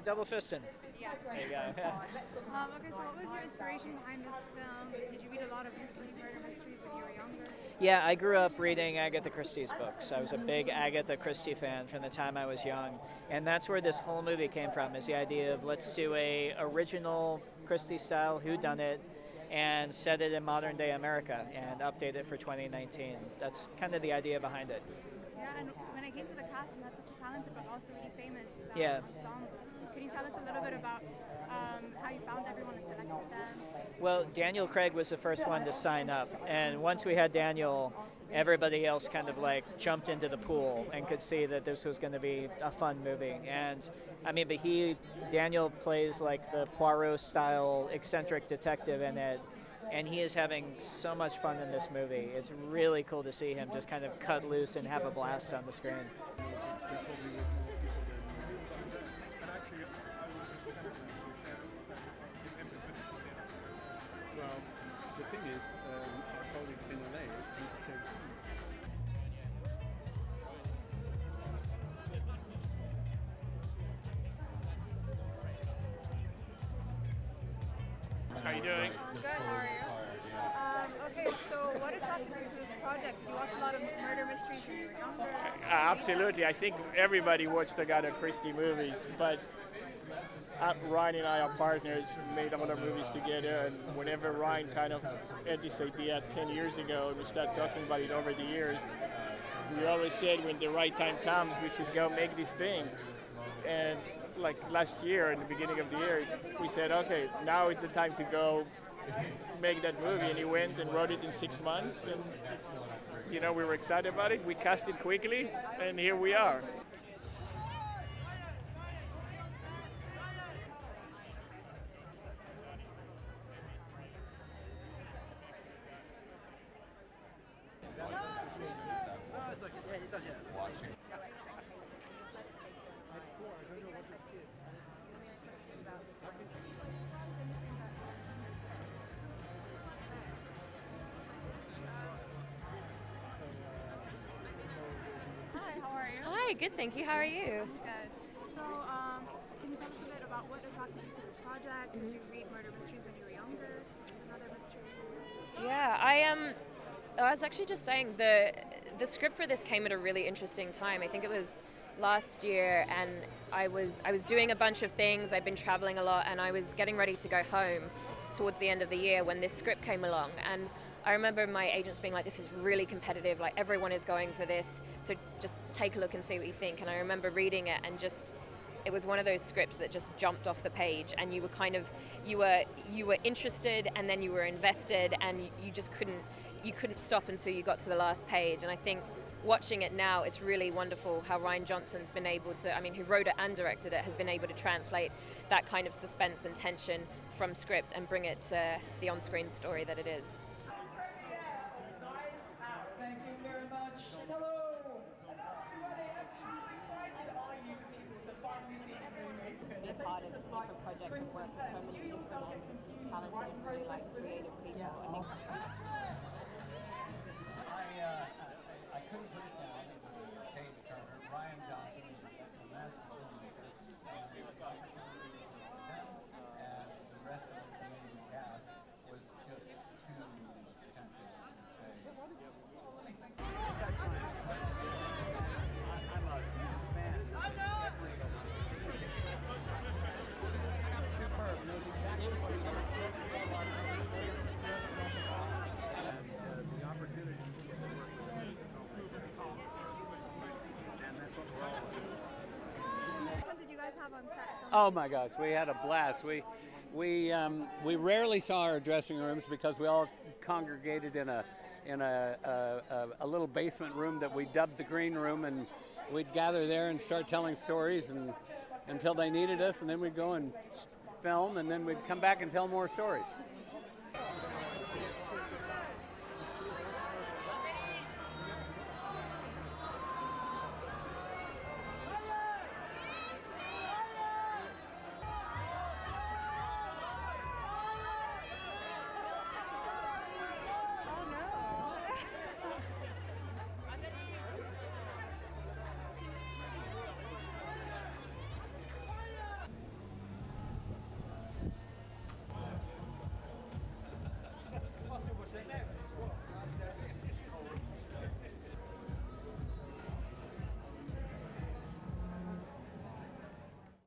double fisting. Yes. There you go. Okay, so what was your inspiration behind this film? Did you read a lot of murder mysteries when you were younger? Yeah, I grew up reading Agatha Christie's books. I was a big Agatha Christie fan from the time I was young, and that's where this whole movie came from. Is the idea of let's do a original Christie-style whodunit and set it in modern-day America and update it for 2019. That's kind of the idea behind it. Yeah, and when I came to the cast, you had such a talented but also really famous ensemble. Can you tell us a little bit about how you found everyone and selected them? Well, Daniel Craig was the first one to sign up, and once we had Daniel, everybody else kind of like jumped into the pool and could see that this was going to be a fun movie. And I mean, but Daniel plays like the Poirot-style eccentric detective in it, and he is having so much fun in this movie. It's really cool to see him just kind of cut loose and have a blast on the screen. Well, the thing is, our colleagues in LA do the same thing. How are you doing? Good, how are you? Okay, so what attracted you to this project? You watched a lot of murder mysteries when you were younger? Absolutely. I think everybody watched Agatha Christie movies, but Ryan and I are partners, made other movies together, and whenever Ryan kind of had this idea 10 years ago, and we started talking about it over the years, we always said when the right time comes, we should go make this thing. And like last year, in the beginning of the year, we said, okay, now it's the time to go make that movie, and he went and wrote it in 6 months, and we were excited about it. We cast it quickly, and here we are. Hi, how are you? Hi, good, thank you. How are you? Good. So, can you tell us a bit about what attracted you to this project? Did you read murder mysteries when you were younger? Another mystery? Yeah, I was actually just saying the script for this came at a really interesting time. I think it was last year, and I was doing a bunch of things. I've been traveling a lot, and I was getting ready to go home towards the end of the year when this script came along. And I remember my agents being like, this is really competitive, like everyone is going for this, so just take a look and see what you think. And I remember reading it, and just it was one of those scripts that just jumped off the page, and you were kind of you were interested, and then you were invested, and you just couldn't stop until you got to the last page. And I think watching it now, it's really wonderful how Rian Johnson's been able to, who wrote it and directed it, has been able to translate that kind of suspense and tension from script and bring it to the on-screen story that it is. Thank you very much. Hello. Hello, everybody. And how excited are you people to finally see this movie? Be part of different projects and work with so many different talented, really creative people. I couldn't put it down. It was a page turner. Rian Johnson is a master filmmaker, and the opportunity for him and the rest of this amazing cast was just too tempting to say, well, let me think. I'm a fan. Superb. Knows exactly what he wants. And the opportunity to get to work with him. What did you guys have on set? Oh my gosh, we had a blast. We rarely saw our dressing rooms because we all congregated in a little basement room that we dubbed the green room, and we'd gather there and start telling stories until they needed us, and then we'd go and film, and then we'd come back and tell more stories.